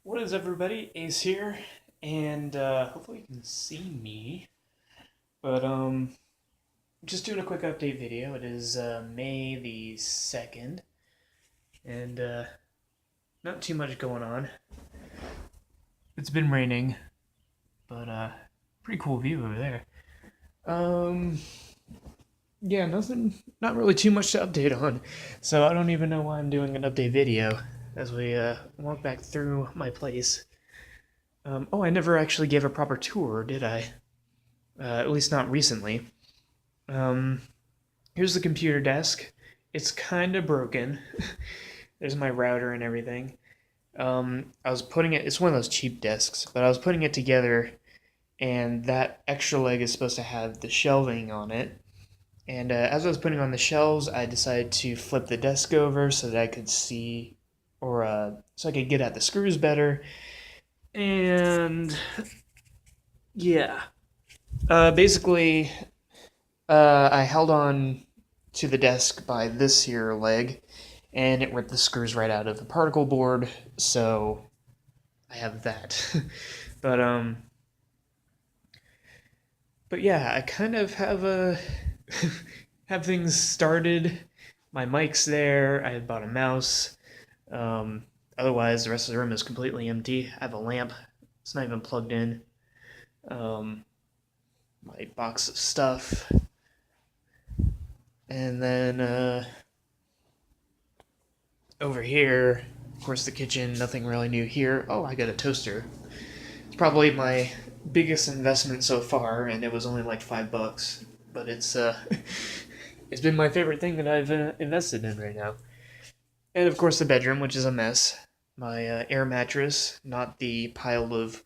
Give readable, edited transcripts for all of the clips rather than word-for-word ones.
What is everybody? Ace here, and hopefully you can see me. But just doing a quick update video. It is May the 2nd, and not too much going on. It's been raining, but pretty cool view over there. Um, yeah, nothing, not really too much to update on. So I don't even know why I'm doing an update video as we walk back through my place. Oh, I never actually gave a proper tour, did I? At least not recently. Um, Here's the computer desk. It's kind of broken. There's my router and everything. I was putting it, it's one of those cheap desks, but I was putting it together, and that extra leg is supposed to have the shelving on it. And as I was putting on the shelves, I decided to flip the desk over so that I could see, or so I could get at the screws better. And yeah, basically, I held on to the desk by this here leg, and it ripped the screws right out of the particle board. So I have that. but but yeah, I kind of have a have things started. My mic's there. I had bought a mouse. Um, Otherwise, the rest of the room is completely empty. I have a lamp. It's not even plugged in. Um, my box of stuff, and then over here, of course, the kitchen, nothing really new here. Oh, I got a toaster. It's probably my biggest investment so far, and it was only like $5. But it's it's been my favorite thing that I've invested in right now. And of course, the bedroom, which is a mess. My air mattress, not the pile of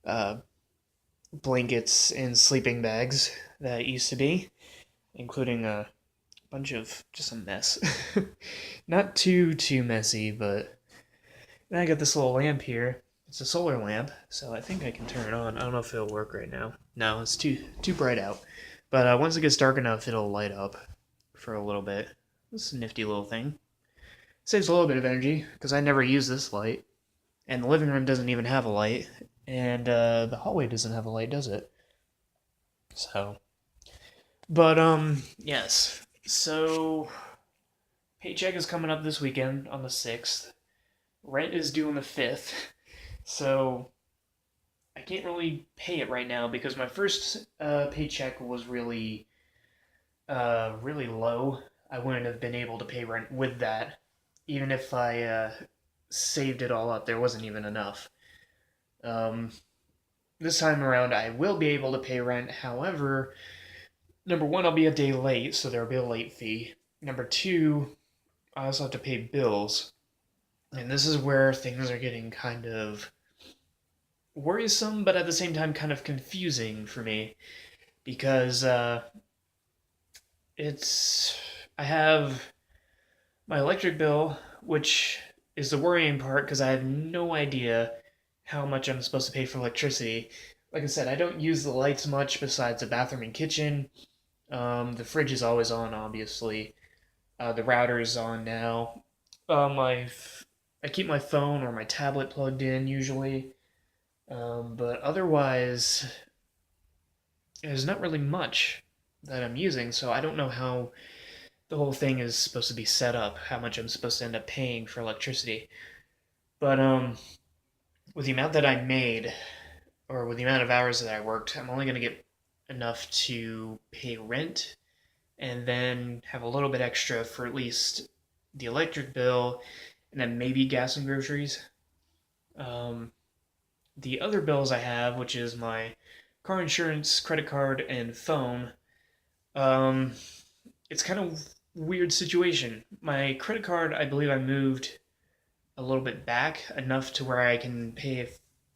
uh, blankets and sleeping bags that it used to be, including a bunch of just a mess. Not too messy, but then I got this little lamp here. It's a solar lamp, so I think I can turn it on. I don't know if it'll work right now. No, it's too bright out. But once it gets dark enough, it'll light up for a little bit. This is a nifty little thing. Saves a little bit of energy because I never use this light, and the living room doesn't even have a light, and the hallway doesn't have a light, does it? So, but yes. So paycheck is coming up this weekend on the 6th. Rent is due on the 5th. So I can't really pay it right now because my first paycheck was really low. I wouldn't have been able to pay rent with that, even if I saved it all up. There wasn't even enough. Um, this time around, I will be able to pay rent. However, number one, I'll be a day late, so there'll be a late fee. Number two, I also have to pay bills, and this is where things are getting kind of worrisome, but at the same time kind of confusing for me because it's I have my electric bill, which is the worrying part because I have no idea how much I'm supposed to pay for electricity. Like I said, I don't use the lights much besides the bathroom and kitchen. The fridge is always on, obviously. The router is on now. I keep my phone or my tablet plugged in usually. But otherwise, there's not really much that I'm using, so I don't know how the whole thing is supposed to be set up, how much I'm supposed to end up paying for electricity. But with the amount that I made, or with the amount of hours that I worked, I'm only gonna get enough to pay rent and then have a little bit extra for at least the electric bill and then maybe gas and groceries. Um, the other bills I have, which is my car insurance, credit card, and phone, um, it's kind of weird situation. My credit card, I believe I moved a little bit back enough to where I can pay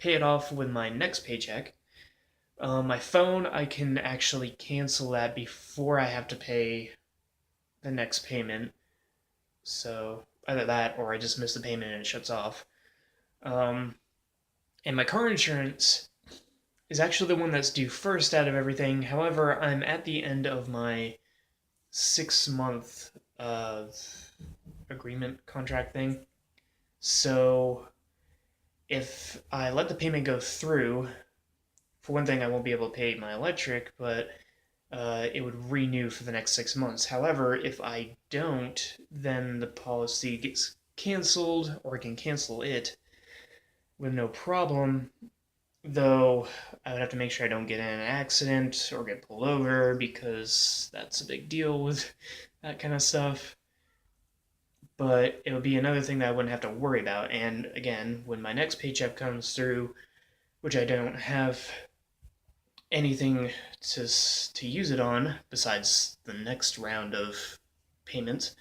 it off with my next paycheck. My phone, I can actually cancel that before I have to pay the next payment. So either that or I just miss the payment and it shuts off. Um, and my car insurance is actually the one that's due first out of everything. However, I'm at the end of my 6 month agreement contract thing. So if I let the payment go through, for one thing, I won't be able to pay my electric, but it would renew for the next 6 months. However, if I don't, then the policy gets canceled, or I can cancel it with no problem. Though I would have to make sure I don't get in an accident or get pulled over because that's a big deal with that kind of stuff. But it would be another thing that I wouldn't have to worry about. And again, when my next paycheck comes through, which I don't have anything to use it on besides the next round of payments,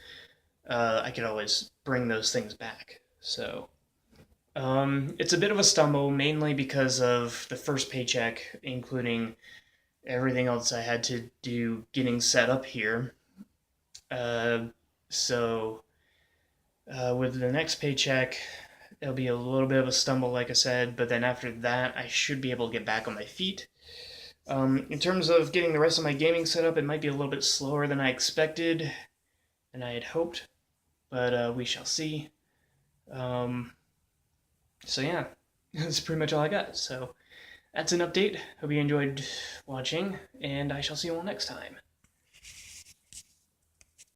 I could always bring those things back. So it's a bit of a stumble, mainly because of the first paycheck, including everything else I had to do getting set up here. Uh, so with the next paycheck, it'll be a little bit of a stumble, like I said, but then after that, I should be able to get back on my feet. In terms of getting the rest of my gaming set up, it might be a little bit slower than I expected, and I had hoped, but we shall see. Um, so yeah, that's pretty much all I got. So that's an update. Hope you enjoyed watching, and I shall see you all next time.